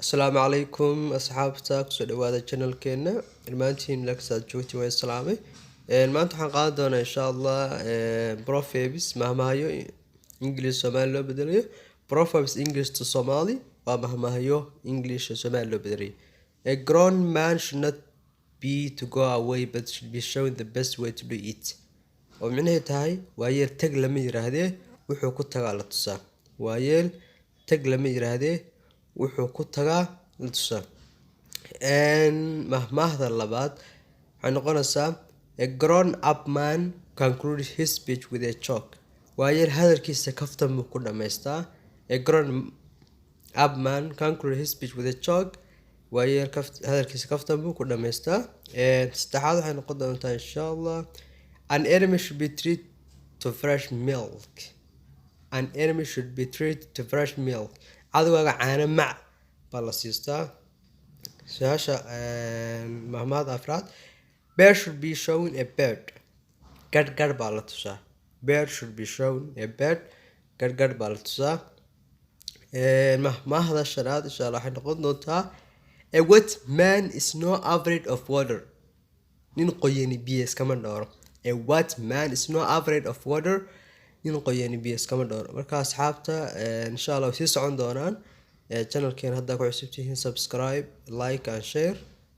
السلام عليكم أصحابتا كسو دوادا channel كينا المانتين لكساد جوتي وين السلامي المانتو حنقاد دونا إن شاء الله بروفيبس مهمايو إنجليش سومالي لو بدريو بروفيبس إنجليش تو Somali ومهمايو إنجليش سومالي لو بدريو A grown man should not be to go away but should be shown the best way to do it ومعنى تاي وايل تق لما يراهده وحو كتغا لتسا وايل تق لما يراهده wuxuu ku tagaa intusa mahmaahda labaad waxay noqonaysaa a grown up man concludes his speech with a joke waayeel hadalkiisa kaftan buu ku dhamaystaa a grown up man concludes his speech with a joke waayeel hadalkiisa kaftan buu ku dhamaystaa saddexaad waxay noqon doontaa insha allah an enemy should be treated to fresh milk an enemy should be treated to fresh milk cadowgaaga caano mac baa la siistaa su-aasha mahmaahda afraad bear should be shown a bird garh baa la tusaa bear should be shown a bird garh baa la tusaa mahmaahda shanaad insha allah waxay noqon doontaa a wet man is no afraid of water nin qoyani biyo iskama dhowro a wet man is no afraid of water nin qoyani biyo iskama dhowro marka asxaabta insha allah sii socon doonaan channelkeen haddaa ku cusub tihiin subscribe like and share